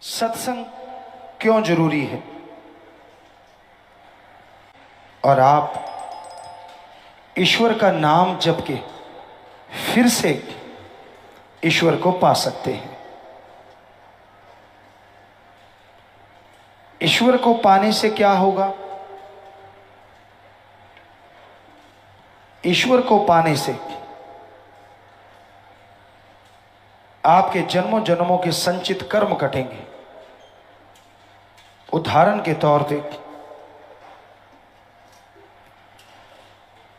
सत्संग क्यों जरूरी है और आप ईश्वर का नाम जप के फिर से ईश्वर को पा सकते हैं। ईश्वर को पाने से क्या होगा? ईश्वर को पाने से आपके जन्मों जन्मों के संचित कर्म कटेंगे। उदाहरण के तौर पे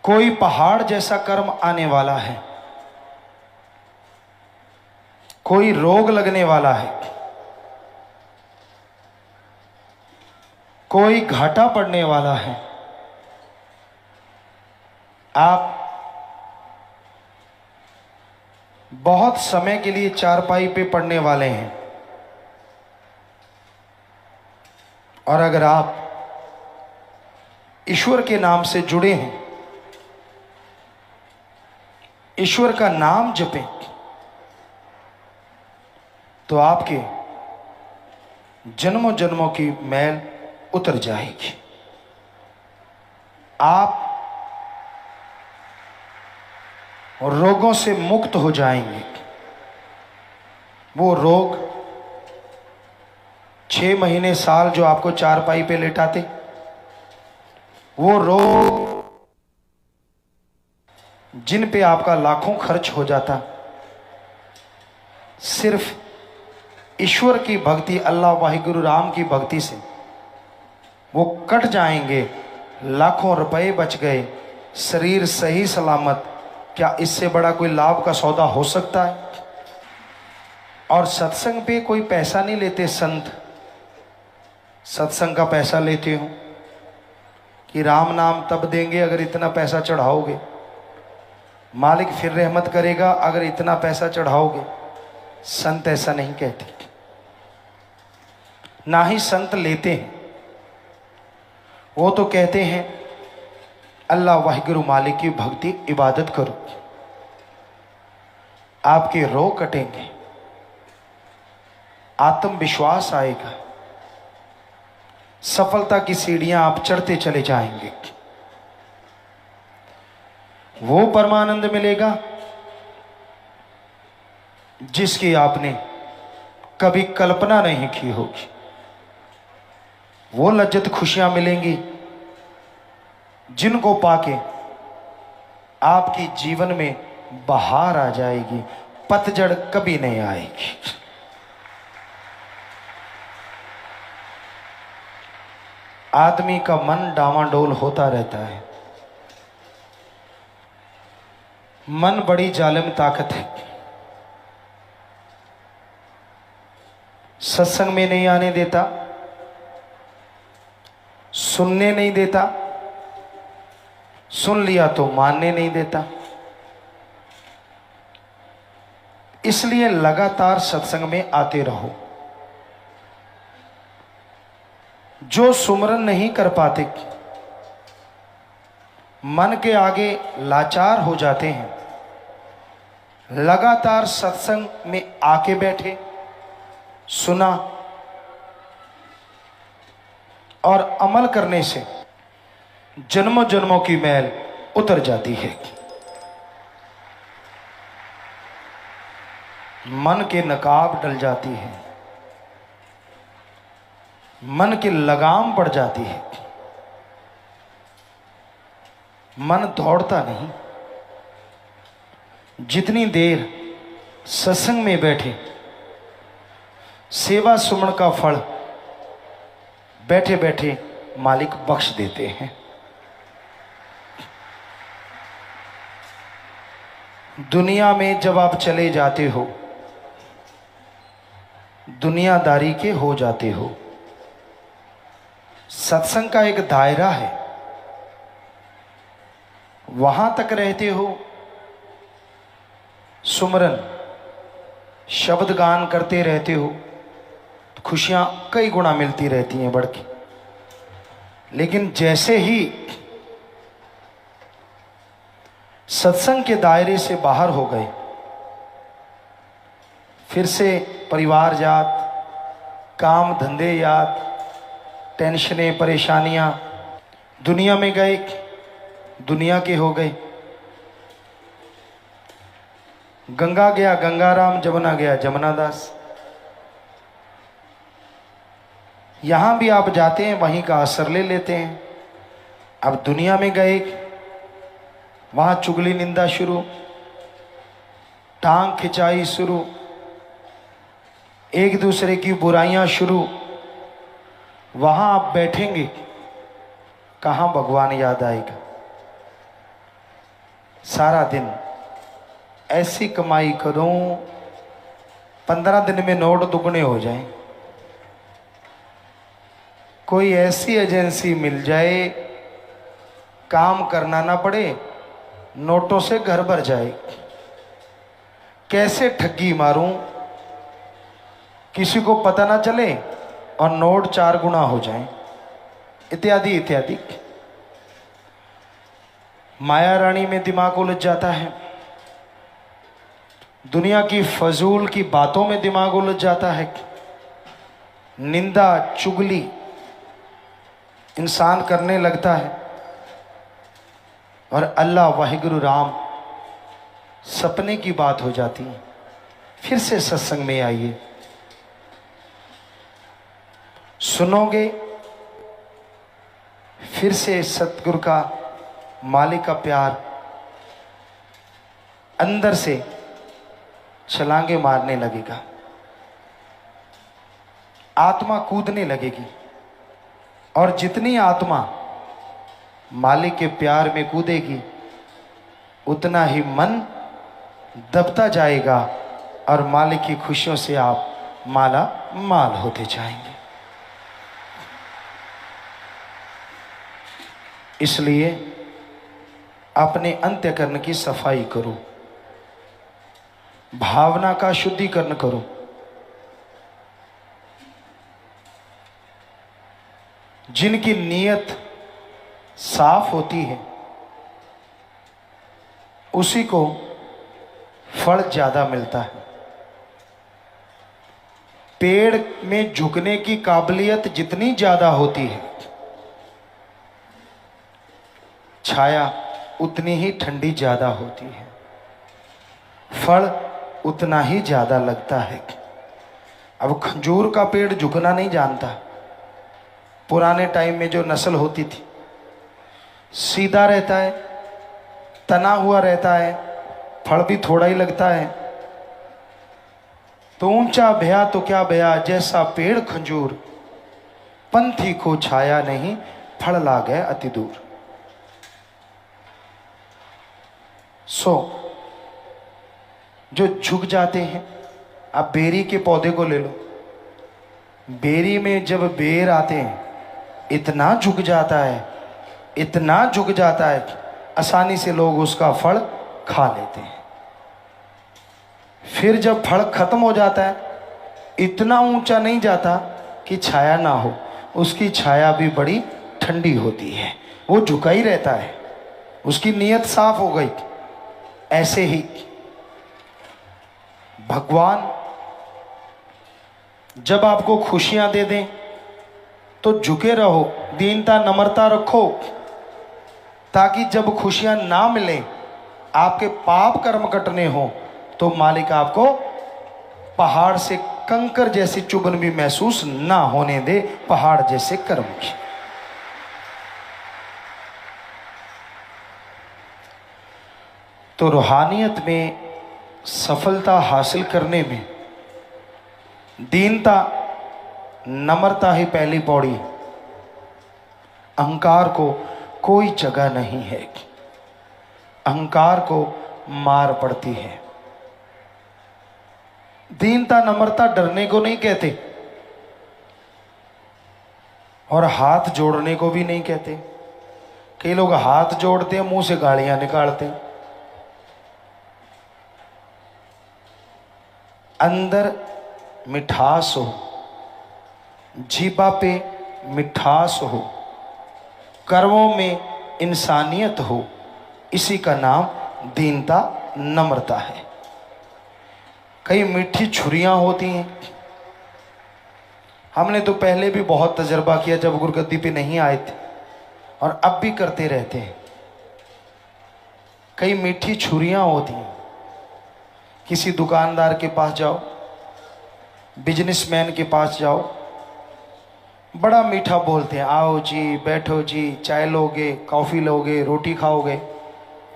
कोई पहाड़ जैसा कर्म आने वाला है, कोई रोग लगने वाला है, कोई घाटा पड़ने वाला है, आप बहुत समय के लिए चारपाई पे पड़ने वाले हैं और अगर आप ईश्वर के नाम से जुड़े हैं, ईश्वर का नाम जपें, तो आपके जन्मों जन्मों की मैल उतर जाएगी। आप रोगों से मुक्त हो जाएंगे। वो रोग 6 महीने साल जो आपको चारपाई पे लेटाते, वो रोग जिन पे आपका लाखों खर्च हो जाता, सिर्फ ईश्वर की भक्ति, अल्लाह वाहिगुरु राम की भक्ति से वो कट जाएंगे। लाखों रुपए बच गए, शरीर सही सलामत। क्या इससे बड़ा कोई लाभ का सौदा हो सकता है? और सत्संग पे कोई पैसा नहीं लेते संत। सत्संग का पैसा लेते हो कि राम नाम तब देंगे अगर इतना पैसा चढ़ाओगे, मालिक फिर रहमत करेगा अगर इतना पैसा चढ़ाओगे। संत ऐसा नहीं कहते, ना ही संत लेते हैं। वो तो कहते हैं अल्लाह वाहिगुरु मालिक की भक्ति इबादत करो, आपके रोग कटेंगे, आत्मविश्वास आएगा, सफलता की सीढ़ियां आप चढ़ते चले जाएंगे। वो परमानंद मिलेगा जिसकी आपने कभी कल्पना नहीं की होगी। वो लज्जत खुशियां मिलेंगी जिनको पाके आपकी जीवन में बहार आ जाएगी, पतझड़ कभी नहीं आएगी। आदमी का मन डामाडोल होता रहता है। मन बड़ी जालिम ताकत है। सत्संग में नहीं आने देता, सुनने नहीं देता, सुन लिया तो मानने नहीं देता। इसलिए लगातार सत्संग में आते रहो। जो सुमरन नहीं कर पाते, मन के आगे लाचार हो जाते हैं, लगातार सत्संग में आके बैठे, सुना और अमल करने से जन्मों जन्मों की मैल उतर जाती है। मन के नकाब डल जाती है, मन की लगाम पड़ जाती है, मन दौड़ता नहीं। जितनी देर सत्संग में बैठे, सेवा सुमन का फल बैठे बैठे मालिक बख्श देते हैं। दुनिया में जब आप चले जाते हो, दुनियादारी के हो जाते हो। सत्संग का एक दायरा है, वहां तक रहते हो। सुमरन शब्द गान करते रहते हो, तो खुशियां कई गुना मिलती रहती हैं बढ़ के। लेकिन जैसे ही सत्संग के दायरे से बाहर हो गए, फिर से परिवार जात, काम धंधे याद, टेंशनें परेशानियां, दुनिया में गए दुनिया के हो गए। गंगा गया गंगाराम, जमुना गया जमुनादास। यहां भी आप जाते हैं वहीं का असर ले लेते हैं। अब दुनिया में गए, वहां चुगली निंदा शुरू, टांग खिंचाई शुरू, एक दूसरे की बुराइयां शुरू। वहां आप बैठेंगे, कहां भगवान याद आएगा। सारा दिन ऐसी कमाई करूं 15 दिन में नोट दुगने हो जाएं। कोई ऐसी एजेंसी मिल जाए, काम करना ना पड़े, नोटों से घर भर जाए। कैसे ठगी मारूं, किसी को पता ना चले और नोट 4 गुना हो जाएं, इत्यादि इत्यादि। माया रानी में दिमाग उलझ जाता है, दुनिया की फजूल की बातों में दिमाग उलझ जाता है। निंदा चुगली इंसान करने लगता है, और अल्लाह वाहिगुरु राम सपने की बात हो जाती है। फिर से सत्संग में आइए, सुनोगे, फिर से सतगुरु का, मालिक का प्यार अंदर से छलांगे मारने लगेगा, आत्मा कूदने लगेगी। और जितनी आत्मा मालिक के प्यार में कूदेगी, उतना ही मन दबता जाएगा और मालिक की खुशियों से आप माला माल होते जाएंगे। इसलिए अपने अंतःकरण की सफाई करो, भावना का शुद्धिकरण करो। जिनकी नीयत साफ होती है उसी को फल ज्यादा मिलता है। पेड़ में झुकने की काबिलियत जितनी ज्यादा होती है, छाया उतनी ही ठंडी ज्यादा होती है, फल उतना ही ज्यादा लगता है। अब खजूर का पेड़ झुकना नहीं जानता। पुराने टाइम में जो नस्ल होती थी, सीधा रहता है, तना हुआ रहता है, फल भी थोड़ा ही लगता है। तो ऊंचा भया तो क्या भया, जैसा पेड़ खजूर, पंथी को छाया नहीं, फल ला गए अति दूर। सो जो झुक जाते हैं, आप बेरी के पौधे को ले लो, बेरी में जब बेर आते हैं इतना झुक जाता है, इतना झुक जाता है कि आसानी से लोग उसका फल खा लेते हैं। फिर जब फल खत्म हो जाता है, इतना ऊंचा नहीं जाता कि छाया ना हो, उसकी छाया भी बड़ी ठंडी होती है, वो झुका ही रहता है, उसकी नीयत साफ हो गई। ऐसे ही भगवान जब आपको खुशियां दे दें तो झुके रहो, दीनता नम्रता रखो, ताकि जब खुशियां ना मिलें, आपके पाप कर्म कटने हो, तो मालिक आपको पहाड़ से कंकर जैसी चुभन भी महसूस ना होने दे, पहाड़ जैसे कर्म की। तो रूहानियत में सफलता हासिल करने में दीनता नम्रता ही पहली पौड़ी। अहंकार को कोई जगह नहीं है, अहंकार को मार पड़ती है। दीनता नम्रता डरने को नहीं कहते और हाथ जोड़ने को भी नहीं कहते। कई लोग हाथ जोड़ते हैं, मुंह से गालियां निकालते हैं। अंदर मिठास हो, जीभा पे मिठास हो, कर्मों में इंसानियत हो, इसी का नाम दीनता नम्रता है। कई मीठी छुरियां होती हैं, हमने तो पहले भी बहुत तजर्बा किया जब गुरगद्दी पे नहीं आए थे, और अब भी करते रहते हैं। कई मीठी छुरियां होती हैं। किसी दुकानदार के पास जाओ, बिजनेसमैन के पास जाओ, बड़ा मीठा बोलते हैं, आओ जी, बैठो जी, चाय लोगे, कॉफ़ी लोगे, रोटी खाओगे।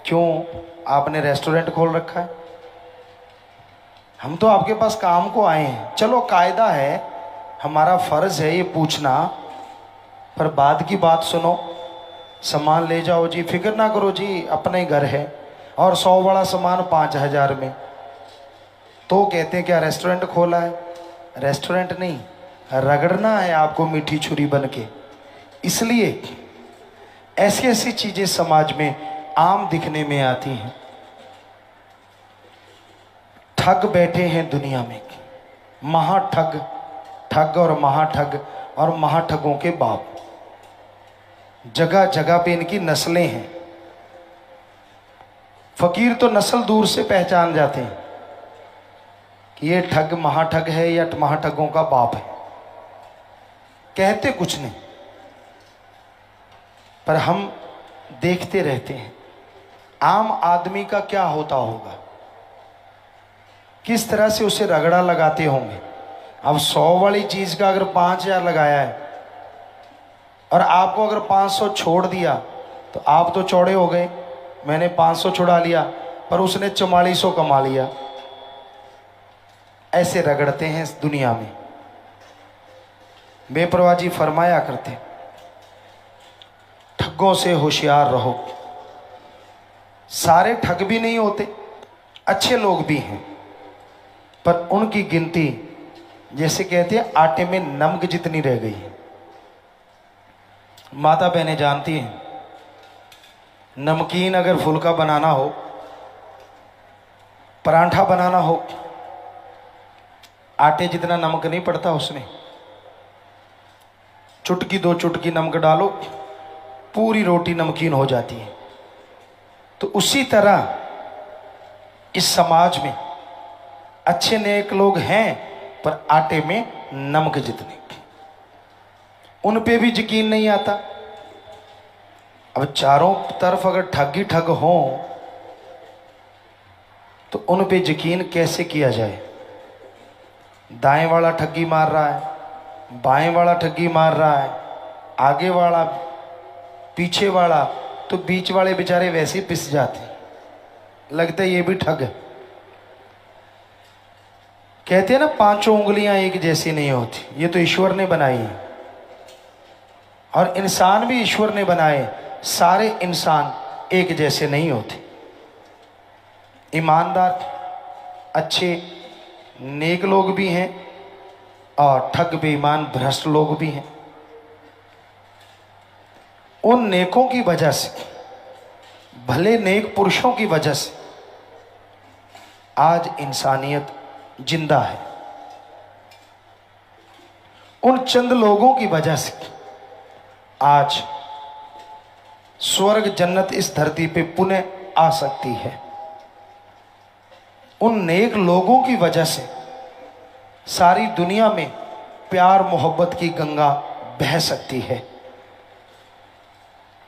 क्यों? आपने रेस्टोरेंट खोल रखा है? हम तो आपके पास काम को आए हैं। चलो कायदा है, हमारा फर्ज है ये पूछना, पर बाद की बात सुनो। सामान ले जाओ जी, फिक्र ना करो जी, अपना ही घर है, और 100 बड़ा सामान 5000 में। तो कहते हैं क्या रेस्टोरेंट खोला है? रेस्टोरेंट नहीं, रगड़ना है आपको मीठी छुरी बन के। इसलिए ऐसी ऐसी चीजें समाज में आम दिखने में आती हैं। ठग बैठे हैं दुनिया में, महाठग, ठग और महाठग और महाठगों के बाप। जगह जगह पे इनकी नस्लें हैं। फकीर तो नस्ल दूर से पहचान जाते हैं कि ये ठग महाठग है या महाठगों का बाप है। कहते कुछ नहीं, पर हम देखते रहते हैं आम आदमी का क्या होता होगा, किस तरह से उसे रगड़ा लगाते होंगे। अब 100 वाली चीज का अगर 5000 लगाया है और आपको अगर 500 छोड़ दिया तो आप तो चौड़े हो गए, मैंने 500 छुड़ा लिया, पर उसने 4400 कमा लिया। ऐसे रगड़ते हैं इस दुनिया में। बेपरवाह जी फरमाया करते, ठगों से होशियार रहो। सारे ठग भी नहीं होते, अच्छे लोग भी हैं, पर उनकी गिनती जैसे कहते हैं आटे में नमक जितनी रह गई है। माता बहनें जानती हैं, नमकीन अगर फुल्का बनाना हो, परांठा बनाना हो, आटे जितना नमक नहीं पड़ता उसमें। चुटकी 2 चुटकी नमक डालो, पूरी रोटी नमकीन हो जाती है। तो उसी तरह इस समाज में अच्छे नेक लोग हैं, पर आटे में नमक जितने, उन पे भी यकीन नहीं आता। अब चारों तरफ अगर ठग ही ठग हो तो उन पे यकीन कैसे किया जाए? दाएं वाला ठगी मार रहा है, बाएं वाला ठगी मार रहा है, आगे वाला, पीछे वाला, तो बीच वाले बेचारे वैसे ही पिस जाते, लगता है ये भी ठग है। कहते हैं ना, 5 उंगलियां एक जैसी नहीं होती, ये तो ईश्वर ने बनाई है, और इंसान भी ईश्वर ने बनाए। सारे इंसान एक जैसे नहीं होते। ईमानदार, अच्छे, नेक लोग भी हैं, और ठग बेईमान भ्रष्ट लोग भी हैं। उन नेकों की वजह से, भले नेक पुरुषों की वजह से आज इंसानियत जिंदा है। उन चंद लोगों की वजह से आज स्वर्ग जन्नत इस धरती पे पुनः आ सकती है। उन नेक लोगों की वजह से सारी दुनिया में प्यार मोहब्बत की गंगा बह सकती है,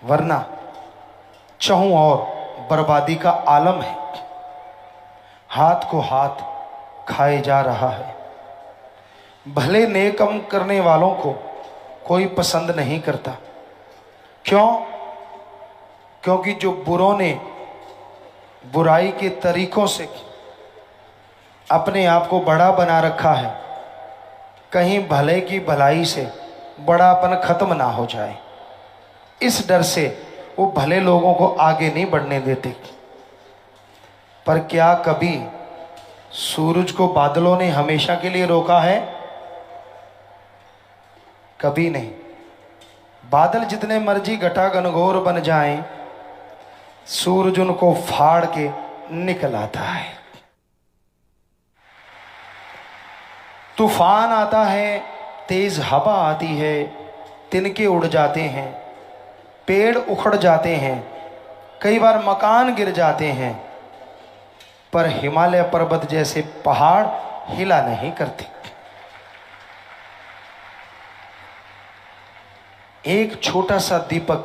वरना चहुं और बर्बादी का आलम है। हाथ को हाथ खाए जा रहा है। भले नेकम करने वालों को कोई पसंद नहीं करता। क्यों? क्योंकि जो बुरों ने बुराई के तरीकों से अपने आप को बड़ा बना रखा है, कहीं भले की भलाई से बड़ापन खत्म ना हो जाए, इस डर से वो भले लोगों को आगे नहीं बढ़ने देते। पर क्या कभी सूरज को बादलों ने हमेशा के लिए रोका है? कभी नहीं। बादल जितने मर्जी घटा घनघोर बन जाएं, सूरज उनको फाड़ के निकल आता है। तूफान आता है, तेज हवा आती है, तिनके उड़ जाते हैं, पेड़ उखड़ जाते हैं, कई बार मकान गिर जाते हैं, पर हिमालय पर्वत जैसे पहाड़ हिला नहीं करते। एक छोटा सा दीपक,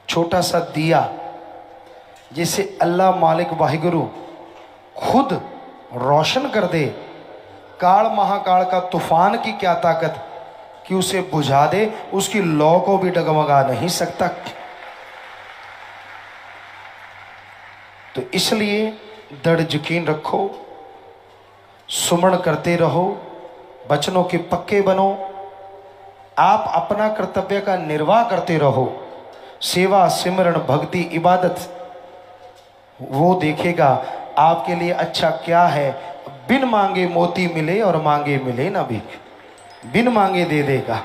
छोटा सा दिया, जिसे अल्लाह मालिक वाहिगुरु खुद रोशन कर दे, काल महाकाल का तूफान की क्या ताकत कि उसे बुझा दे, उसकी लौ को भी डगमगा नहीं सकता। तो इसलिए दृढ़ यकीन रखो, सुमरण करते रहो, वचनों के पक्के बनो, आप अपना कर्तव्य का निर्वाह करते रहो। सेवा सिमरण भक्ति इबादत वो देखेगा आपके लिए अच्छा क्या है। बिन मांगे मोती मिले और मांगे मिले ना भीख, बिन मांगे दे देगा,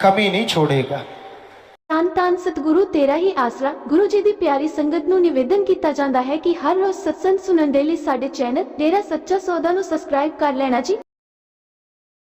कमी नहीं छोड़ेगा। ਧੰਨ ਧੰਨ ਸਤਿਗੁਰੂ ਤੇਰਾ ਹੀ ਆਸਰਾ। ਗੁਰੂ ਜੀ ਦੀ ਪਿਆਰੀ ਸੰਗਤ ਨੂੰ ਨਿਵੇਦਨ ਕੀਤਾ ਜਾਂਦਾ ਹੈ ਕਿ ਹਰ ਰੋਜ਼ ਸਤਸੰਗ ਸੁਣਨ ਦੇ ਲਈ ਸਾਡੇ ਚੈਨਲ ਡੇਰਾ ਸੱਚਾ ਸੌਦਾ ਨੂੰ ਸਬਸਕ੍ਰਾਈਬ ਕਰ ਲੈਣਾ ਜੀ।